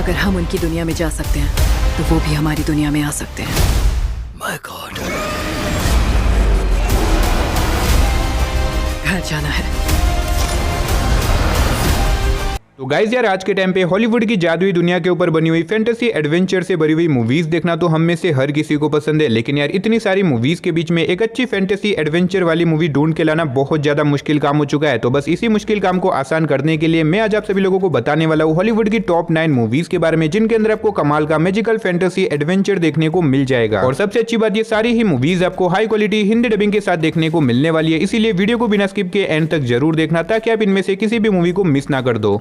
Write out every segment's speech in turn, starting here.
अगर हम उनकी दुनिया में जा सकते हैं तो वो भी हमारी दुनिया में आ सकते हैं। My God. घर जाना है। तो गाइज यार, आज के टाइम पे हॉलीवुड की जादुई दुनिया के ऊपर बनी हुई फैंटेसी एडवेंचर से भरी हुई मूवीज देखना तो हम में से हर किसी को पसंद है, लेकिन यार इतनी सारी मूवीज के बीच में एक अच्छी फैंटेसी एडवेंचर वाली मूवी ढूंढ के लाना बहुत ज्यादा मुश्किल काम हो चुका है। तो बस इसी मुश्किल काम को आसान करने के लिए मैं आज आप सभी लोगों को बताने वाला हूँ हॉलीवुड की टॉप 9 मूवीज के बारे में, जिनके अंदर आपको कमाल का मैजिकल फैंटेसी एडवेंचर देखने को मिल जाएगा। और सबसे अच्छी बात, ये सारी ही मूवीज आपको हाई क्वालिटी हिंदी डबिंग के साथ देखने को मिलने वाली है, इसीलिए वीडियो को बिना स्किप के एंड तक जरूर देखना ताकि आप इनमें से किसी भी मूवी को मिस ना कर दो।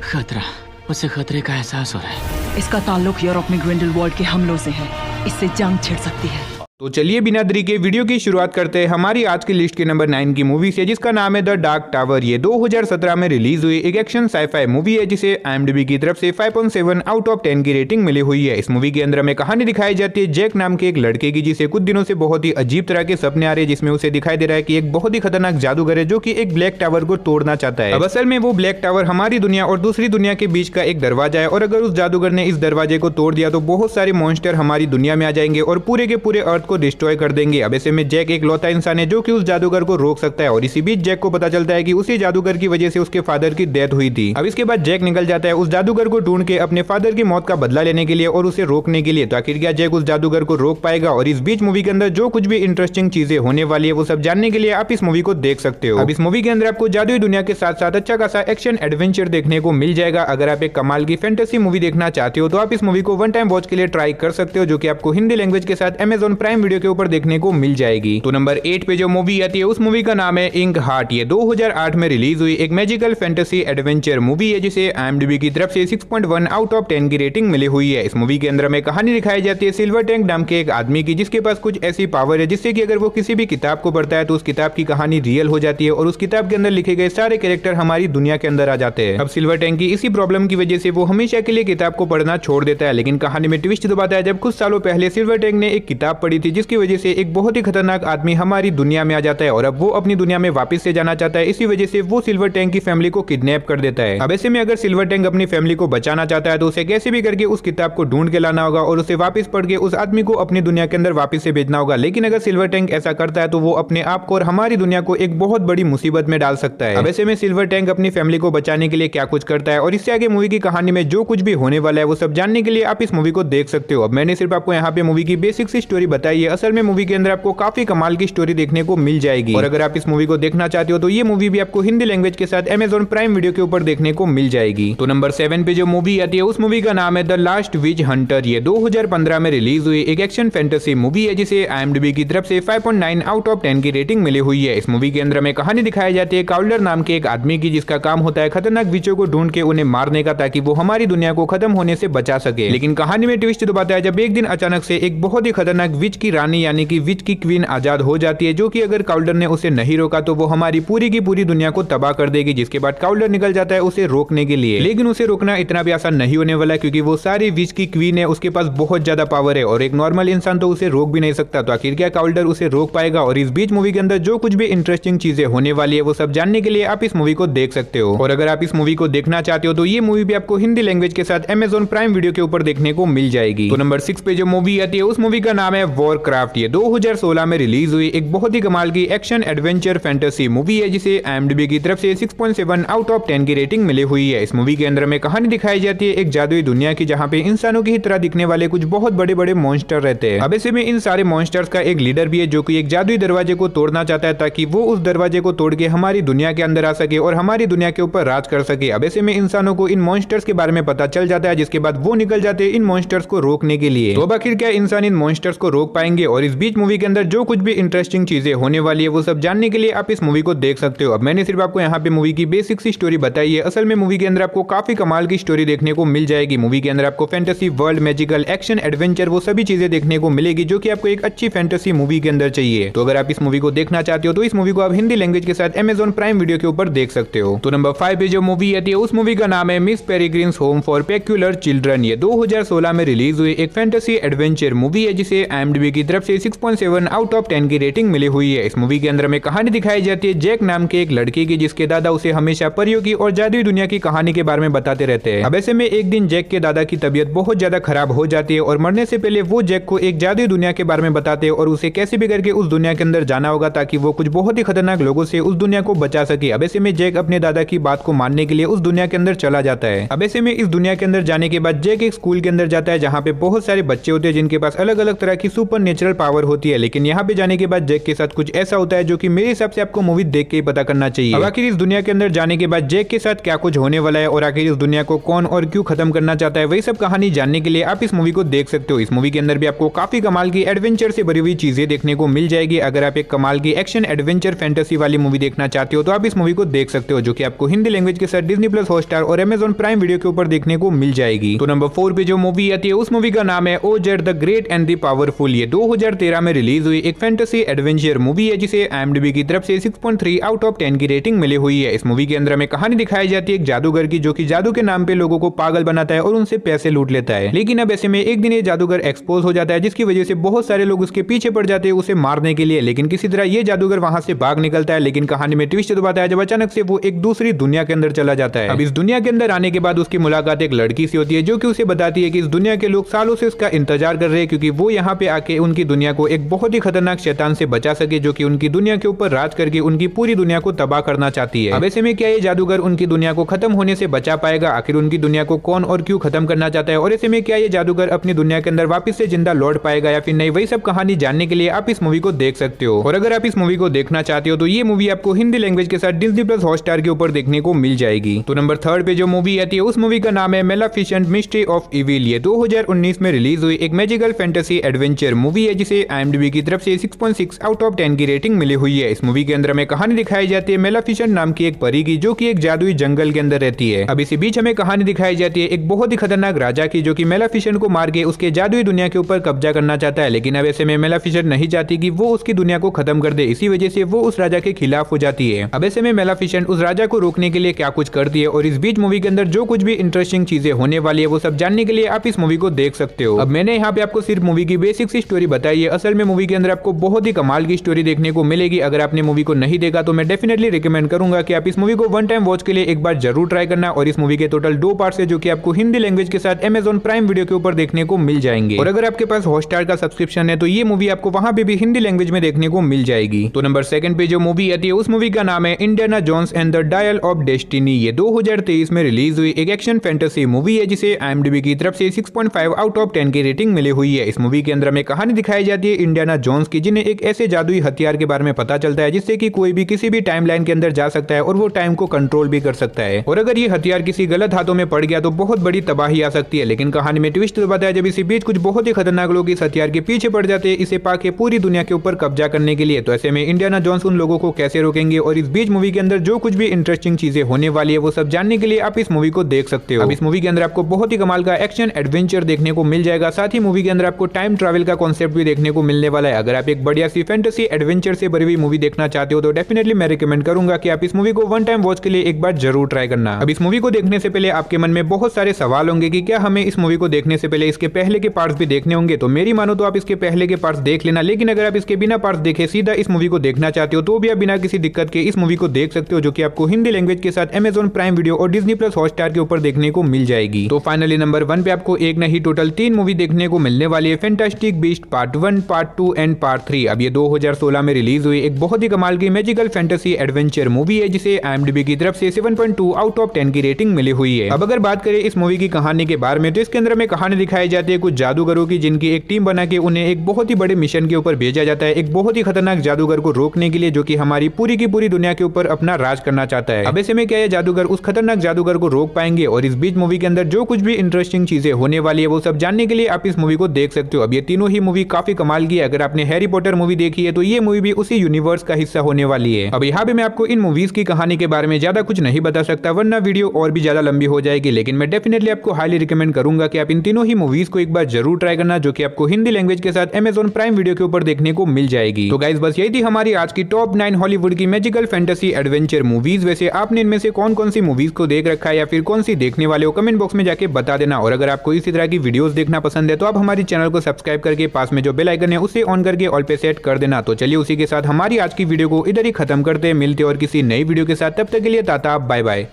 खतरा, उसे खतरे का एहसास हो रहा है। इसका ताल्लुक यूरोप में ग्रिंडलवाल्ड के हमलों से है। इससे जंग छिड़ सकती है। तो चलिए बिना देरी के वीडियो की शुरुआत करते हैं हमारी आज की लिस्ट के नंबर 9 की मूवी से, जिसका नाम है द डार्क टावर। ये 2017 में रिलीज हुई एक एक्शन साईफाई मूवी है, जिसे IMDb की तरफ से 5.7 आउट ऑफ 10 की रेटिंग मिली हुई है। इस मूवी के अंदर हमें कहानी दिखाई जाती है जैक नाम के एक लड़के की, जिसे कुछ दिनों से बहुत ही अजीब तरह के सपने आ रहे हैं, जिसमें उसे दिखाई दे रहा है कि एक बहुत ही खतरनाक जादूगर है जो कि एक ब्लैक टावर को तोड़ना चाहता है। अब असल में वो ब्लैक टावर हमारी दुनिया और दूसरी दुनिया के बीच का एक दरवाजा है, और अगर उस जादूगर ने इस दरवाजे को तोड़ दिया तो बहुत सारे मॉन्स्टर हमारी दुनिया में आ जाएंगे और पूरे के पूरे अर्थ को डिस्ट्रॉय कर देंगे। अब ऐसे में जैक एक लौता इंसान है जो कि उस जादूगर को रोक सकता है, और इसी बीच जैक को पता चलता है कि उसी जादूगर की वजह से उसके फादर की डेथ हुई थी। अब इसके बाद जैक निकल जाता है उस जादूगर को ढूंढ के अपने फादर की मौत का बदला लेने के लिए और उसे रोकने के लिए। तो आखिर क्या जैक उस जादूगर को रोक पाएगा? और इस बीच मूवी के अंदर जो कुछ भी इंटरेस्टिंग चीजें होने वाली है वो सब जानने के लिए आप इस मूवी को देख सकते हो। अब इस मूवी के अंदर आपको जादुई दुनिया के साथ साथ अच्छा खासा एक्शन एडवेंचर देखने को मिल जाएगा। अगर आप एक कमाल की फैंटेसी मूवी देखना चाहते हो तो आप इस मूवी को वन टाइम वॉच के लिए ट्राई कर सकते हो, जो कि आपको हिंदी लैंग्वेज के साथ Amazon प्राइम वीडियो के ऊपर देखने को मिल जाएगी। तो नंबर 8 पे जो मूवी आती है उस मूवी का नाम है इंक हार्ट। ये 2008 में रिलीज हुई एक मैजिकल फैंटेसी एडवेंचर मूवी है, जिसे IMDb की तरफ से 6.1 आउट ऑफ 10 की रेटिंग मिली हुई है। इस मूवी के अंदर में कहानी दिखाई जाती है सिल्वर टैंक नाम के एक आदमी की, जिसके पास कुछ ऐसी पावर है जिससे कि अगर वो किसी भी किताब को पढ़ता है तो उस किताब की कहानी रियल हो जाती है और उस किताब के अंदर लिखे गए सारे कैरेक्टर हमारी दुनिया के अंदर आ जाते हैं। अब सिल्वर टैंक की इसी प्रॉब्लम की वजह से वो हमेशा के लिए किताब को पढ़ना छोड़ देता है, लेकिन कहानी में ट्विस्ट तो आता है जब कुछ सालों पहले सिल्वर टैंक ने एक किताब पढ़ी थी, जिसकी वजह से एक बहुत ही खतरनाक आदमी हमारी दुनिया में आ जाता है और अब वो अपनी दुनिया में वापस से जाना चाहता है। इसी वजह से वो सिल्वर टैंक की फैमिली को किडनैप कर देता है। अब ऐसे में अगर सिल्वर टैंक अपनी फैमिली को बचाना चाहता है तो उसे कैसे भी करके उस किताब को ढूंढ के लाना होगा और उसे वापस पढ़ के उस आदमी को अपनी दुनिया के अंदर वापस से भेजना होगा। लेकिन अगर सिल्वर टैंक ऐसा करता है तो वो अपने आप को और हमारी दुनिया को एक बहुत बड़ी मुसीबत में डाल सकता है। अब ऐसे में सिल्वर टैंक अपनी फैमिली को बचाने के लिए क्या कुछ करता है और इससे आगे मूवी की कहानी में जो कुछ भी होने वाला है वो सब जानने के लिए आप इस मूवी को देख सकते हो। अब मैंने सिर्फ आपको यहाँ पे मूवी की बेसिक सी स्टोरी बताई है, असल में मूवी के अंदर आपको काफी कमाल की स्टोरी देखने को मिल जाएगी। और अगर आप इस मूवी को देखना चाहते हो तो ये मूवी भी आपको हिंदी लैंग्वेज के साथ Amazon प्राइम वीडियो के ऊपर देखने को मिल जाएगी। तो नंबर 7 पे जो मूवी आती है उस मूवी का नाम है द लास्ट विच हंटर। ये 2015 में रिलीज हुई एक एक्शन फैंटेसी मूवी है, जिसे IMDb की तरफ से 5.9 आउट ऑफ 10 की रेटिंग मिली हुई है। इस मूवी के अंदर में कहानी दिखाई जाती है काउल्डर नाम के एक आदमी की, जिसका काम होता है खतरनाक विचों को ढूंढ के उन्हें मारने का, ताकि वो हमारी दुनिया को खत्म होने से बचा सके। लेकिन कहानी में ट्विस्ट तो आता है जब एक दिन अचानक से एक बहुत ही खतरनाक विच की रानी यानी कि विच की क्वीन आजाद हो जाती है, जो कि अगर काउल्डर ने उसे नहीं रोका तो वो हमारी पूरी की पूरी दुनिया को तबाह कर देगी। जिसके बाद काउल्डर निकल जाता है उसे रोकने के लिए, लेकिन उसे रोकना इतना भी आसान नहीं होने वाला है, क्योंकि वो सारी विच की क्वीन है, उसके पास बहुत ज्यादा पावर है और एक नॉर्मल इंसान तो उसे रोक भी नहीं सकता। तो आखिर क्या काउल्डर उसे रोक पाएगा? और इस बीच मूवी के अंदर जो कुछ भी इंटरेस्टिंग चीजें होने वाली है वो सब जानने के लिए आप इस मूवी को देख सकते हो। और अगर आप इस मूवी को देखना चाहते हो तो ये मूवी भी आपको हिंदी लैंग्वेज के साथ Amazon प्राइम वीडियो के ऊपर देखने को मिल जाएगी। तो नंबर 6 पे जो मूवी आती है उस मूवी का नाम है वॉरक्राफ्ट। ये 2016 में रिलीज हुई एक बहुत ही कमाल की एक्शन एडवेंचर फैंटेसी मूवी है, जिसे IMDb की तरफ से 6.7 आउट ऑफ 10 की रेटिंग मिली हुई है। इस मूवी के अंदर में कहानी दिखाई जाती है एक जादुई दुनिया की, जहाँ पे इंसानों की तरह दिखने वाले कुछ बहुत बड़े बड़े मॉन्स्टर रहते हैं। अब ऐसे में इन सारे मॉन्स्टर्स का एक लीडर भी है जो कि एक जादुई दरवाजे को तोड़ना चाहता है, ताकि वो उस दरवाजे को तोड़ के हमारी दुनिया के अंदर आ सके और हमारी दुनिया के ऊपर राज कर सके। अब ऐसे में इंसानों को इन मॉन्स्टर्स के बारे में पता चल जाता है, जिसके बाद वो निकल जाते हैं इन मॉन्स्टर्स को रोकने के लिए। तो अब आखिर क्या इंसान इन मॉन्स्टर्स को रोक पाएंगे? और इस बीच मूवी के अंदर जो कुछ भी इंटरेस्टिंग चीजें होने वाली है वो सब जानने के लिए आप इस मूवी को देख सकते हो। अब मैंने सिर्फ आपको यहाँ पे मूवी की बेसिक सी स्टोरी बताई है, असल में मूवी के अंदर आपको काफी कमाल की स्टोरी देखने को मिल जाएगी। मूवी के अंदर आपको fantasy world, magical, action, adventure वो सभी चीजें देखने को मिलेगी जो कि आपको एक अच्छी फैंटेसी मूवी के अंदर चाहिए। तो अगर आप इस मूवी को देखना चाहते हो तो इस मूवी को आप हिंदी लैंग्वेज के साथ Amazon प्राइम वीडियो के ऊपर देख सकते हो। तो नंबर 5 पे जो मूवी आती है उस मूवी का नाम है Miss Peregrine's home for peculiar children. ये 2016 में रिलीज हुई एक फैंटेसी एडवेंचर मूवी है, जिसे IMDb IMDb की तरफ से 6.7 आउट ऑफ 10 की रेटिंग मिली हुई है। इस मूवी के अंदर में कहानी दिखाई जाती है जैक नाम के एक लड़के की, जिसके दादा उसे हमेशा परियों की और जादुई दुनिया की कहानी के बारे में बताते रहते हैं। अब ऐसे में एक दिन जैक के दादा की तबीयत बहुत ज्यादा खराब हो जाती है और मरने से पहले वो जैक को एक जादुई दुनिया के बारे में बताते हैं और उसे कैसे भी करके उस दुनिया के अंदर जाना होगा ताकि वो कुछ बहुत ही खतरनाक लोगों से उस दुनिया को बचा सके। अब ऐसे में जैक अपने दादा की बात को मानने के लिए उस दुनिया के अंदर चला जाता है। अब ऐसे में इस दुनिया के अंदर जाने के बाद जैक एक स्कूल के अंदर जाता है जहाँ पे बहुत सारे बच्चे होते हैं जिनके पास अलग अलग तरह की सुपर नेचुरल पावर होती है। लेकिन यहाँ पे जाने के बाद जैक के साथ कुछ ऐसा होता है जो कि मेरे हिसाब से आपको मूवी देख के ही पता करना चाहिए। अब आखिर इस दुनिया के अंदर जाने के बाद जैक के साथ क्या कुछ होने वाला है और आखिर इस दुनिया को कौन और क्यों खत्म करना चाहता है, वही सब कहानी जानने के लिए आप इस मूवी को देख सकते हो। इस मूवी के अंदर भी आपको काफी कमाल की एडवेंचर से भरी हुई चीजें देखने को मिल जाएगी। अगर आप एक कमाल की एक्शन एडवेंचर फैंटेसी वाली मूवी देखना चाहते हो तो आप इस मूवी को देख सकते हो, जो कि आपको हिंदी लैंग्वेज के साथ डिज्नी प्लस हॉटस्टार और अमेज़न प्राइम वीडियो के ऊपर देखने को मिल जाएगी। तो नंबर 4 पे जो मूवी आती है उस मूवी का नाम है OZ the great and the powerful. ये 2013 में रिलीज हुई एक फैंटेसी एडवेंचर मूवी है जिसे IMDb की तरफ से 6.3 आउट ऑफ 10 की रेटिंग मिली हुई है। इस मूवी के अंदर में कहानी दिखाई जाती है एक जादूगर की, जो कि जादू के नाम पे लोगों को पागल बनाता है और उनसे पैसे लूट लेता है। लेकिन अब ऐसे में एक दिन ये जादूगर एक्सपोज हो जाता है, जिसकी वजह से बहुत सारे लोग उसके पीछे पड़ जाते हैं उसे मारने के लिए। लेकिन किसी तरह ये जादूगर वहां से भाग निकलता है। लेकिन कहानी में ट्विस्ट तो आता है जब अचानक से वो एक दूसरी दुनिया के अंदर चला जाता है। अब इस दुनिया के अंदर आने के बाद उसकी मुलाकात एक लड़की से होती है, जो कि उसे बताती है कि इस दुनिया के लोग सालों से उसका इंतजार कर रहे हैं, क्योंकि वो यहाँ पे आके उनकी दुनिया को एक बहुत ही खतरनाक शैतान से बचा सके, जो कि उनकी दुनिया के ऊपर राज करके उनकी पूरी दुनिया को तबाह करना चाहती है। अब ऐसे में क्या ये जादूगर उनकी दुनिया को खत्म होने से बचा पाएगा? आखिर उनकी दुनिया को कौन और क्यों खत्म करना चाहता है? और ऐसे में क्या ये जादूगर अपनी दुनिया के अंदर वापस से जिंदा लौट पाएगा या फिर नहीं? वही सब कहानी जानने के लिए आप इस मूवी को देख सकते हो। और अगर आप इस मूवी को देखना चाहते हो तो ये मूवी आपको हिंदी लैंग्वेज के साथ डिज्नी प्लस हॉटस्टार के ऊपर देखने को मिल जाएगी। तो नंबर 3 पे जो मूवी आती है उस मूवी का नाम है मेलेफिसेंट मिस्ट्री ऑफ इविल। ये 2019 में रिलीज हुई एक मैजिकल फैंटेसी एडवेंचर मूवी है जिसे IMDb की तरफ से 6.6 आउट ऑफ 10 की रेटिंग मिली हुई है। इस मूवी के अंदर में कहानी दिखाई जाती है मेलेफिसेंट नाम की एक परी की, जो कि एक जादुई जंगल के अंदर रहती है। अब इसी बीच हमें कहानी दिखाई जाती है एक बहुत ही खतरनाक राजा की, जो कि मेलेफिसेंट को मार के उसके जादुई दुनिया के ऊपर कब्जा करना चाहता है। लेकिन अब ऐसे में मेलेफिसेंट नहीं चाहती कि वो उसकी दुनिया को खत्म कर दे, इसी वजह से वो उस राजा के खिलाफ हो जाती है। अब ऐसे में मेलेफिसेंट उस राजा को रोकने के लिए क्या कुछ करती है और इस बीच मूवी के अंदर जो कुछ भी इंटरेस्टिंग चीजें होने वाली है वो सब जानने के लिए आप इस मूवी को देख सकते हो। अब मैंने यहाँ पे आपको सिर्फ मूवी की बेसिक सी स्टोरी बताई है। असल में मूवी के अंदर आपको बहुत ही कमाल की स्टोरी देखने को मिलेगी। अगर आपने मूवी को नहीं देखा तो मैं डेफिनेटली रिकमेंड करूंगा कि आप इस मूवी को वन टाइम वॉच के लिए एक बार जरूर ट्राई करना। और इस मूवी के टोटल 2 पार्ट्स है जो कि आपको हिंदी लैंग्वेज के साथ अमेज़न प्राइम वीडियो के ऊपर देखने को मिल जाएंगे। और अगर आपके पास हॉटस्टार का सब्सक्रिप्शन है तो ये मूवी आपको वहां पे भी हिंदी लैंग्वेज में देखने को मिल जाएगी। तो नंबर 2 पे जो मूवी आती है उस मूवी का नाम है Indiana Jones and the Dial of Destiny. ये 2023 में रिलीज हुई एक एक्शन फैंटेसी मूवी है जिसे IMDb की तरफ से 6.5 आउट ऑफ 10 की रेटिंग मिली हुई है। इस मूवी के अंदर में कहानी दिखाई जाती है इंडियाना जोन्स की, जिन्हें एक ऐसे जादुई हथियार के बारे में पता चलता है जिससे कि कोई भी किसी भी टाइमलाइन के अंदर जा सकता है और वो टाइम को कंट्रोल भी कर सकता है। और अगर ये हथियार किसी गलत हाथों में पड़ गया तो बहुत बड़ी तबाही आ सकती है। लेकिन कहानी में ट्विस्ट तो बताया जब इसी बीच कुछ बहुत ही खतरनाक लोग इस हथियार के पीछे पड़ जाते हैं इसे पाके पूरी दुनिया के ऊपर कब्जा करने के लिए। तो ऐसे में इंडियाना जोन्स उन लोगों को कैसे रोकेंगे और इस बीच मूवी के अंदर जो कुछ भी इंटरेस्टिंग चीजें होने वाली है वो सब जानने के लिए आप इस मूवी को देख सकते हो। अब इस मूवी के अंदर आपको बहुत ही कमाल का एक्शन एडवेंचर देखने को मिल जाएगा। साथ ही मूवी के अंदर आपको टाइम ट्रैवल का कॉन्सेप्ट भी देखने को मिलने वाला है। अगर आप एक बढ़िया सी फैंटेसी एडवेंचर से भरी हुई मूवी देखना चाहते हो तो डेफिनेटली मैं रिकमेंड करूंगा कि आप इस मूवी को वन टाइम वॉच के लिए एक बार जरूर ट्राई करना। अब इस मूवी को देखने से पहले आपके मन में बहुत सारे सवाल होंगे कि क्या हमें इस मूवी को देखने से पहले इसके पहले के पार्ट्स भी देखने होंगे। तो मेरी मानो तो आप इसके पहले के पार्ट्स देख लेना, लेकिन अगर आप इसके बिना पार्ट्स देखे सीधा इस मूवी को देखना चाहते हो तो भी आप बिना किसी दिक्कत के इस मूवी को देख सकते हो, जो कि आपको हिंदी लैंग्वेज के साथ अमेज़न प्राइम वीडियो और डिज्नी प्लस हॉटस्टार के ऊपर देखने को मिल जाएगी। तो फाइनली नंबर 1 पे आपको एक नहीं टोटल 3 मूवी देखने को मिलने वाली है। Fantastic beast part 1, part 2 and part 3। अब ये 2016 में रिलीज हुई एक बहुत ही कमाल की मैजिकल फैंटेसी एडवेंचर मूवी है जिसे IMDb की तरफ से 7.2 आउट ऑफ 10 की रेटिंग मिली हुई है। अब अगर बात करें इस मूवी की कहानी के बारे में तो इसके अंदर में कहानी दिखाई जाती है कुछ जादूगरों की, जिनकी एक टीम बना के उन्हें एक बहुत ही बड़े मिशन के ऊपर भेजा जाता है एक बहुत ही खतरनाक जादूगर को रोकने के लिए, जो कि हमारी पूरी की पूरी दुनिया के ऊपर अपना राज करना चाहता है। अब ऐसे में क्या ये जादूगर उस खतरनाक जादूगर को रोक पाएंगे? और इस बीच मूवी के अंदर जो कुछ भी इंटरेस्टिंग चीजें होने वाली है वो सब जानने के लिए आप इस मूवी को देख सकते हो। अब ये तीनों ही मूवी काफी कमाल की है। अगर आपने हैरी पॉटर मूवी देखी है तो ये मूवी भी उसी यूनिवर्स का हिस्सा होने वाली है। अब यहाँ भी मैं आपको इन मूवीज की कहानी के बारे में ज्यादा कुछ नहीं बता सकता, वरना वीडियो और भी ज्यादा लंबी हो जाएगी। लेकिन मैं डेफिनेटली आपको हाईली रिकमेंड करूंगा कि आप इन तीनों ही मूवीज को एक बार जरूर ट्राई करना, जो कि आपको हिंदी लैंग्वेज के साथ अमेज़न प्राइम वीडियो के ऊपर देखने को मिल जाएगी। तो गाइस बस यही थी हमारी आज की टॉप 9 हॉलीवुड की मैजिकल फैंटेसी एडवेंचर मूवीज। वैसे आपने इनमें से कौन कौन सी मूवीज को देख रखा है या फिर कौन सी देखने वाले हो, कमेंट बॉक्स में जाके बता देना। और अगर आपको इसी तरह की वीडियोस देखना पसंद है तो आप हमारे चैनल को सब्सक्राइब करके पास में जो बेल आइकन है उसे ऑन करके ऑल पे सेट कर देना। तो चलिए उसी के साथ हमारी आज की वीडियो को इधर ही खत्म करते हैं। मिलते और किसी नई वीडियो के साथ, तब तक के लिए टाटा बाय बाय।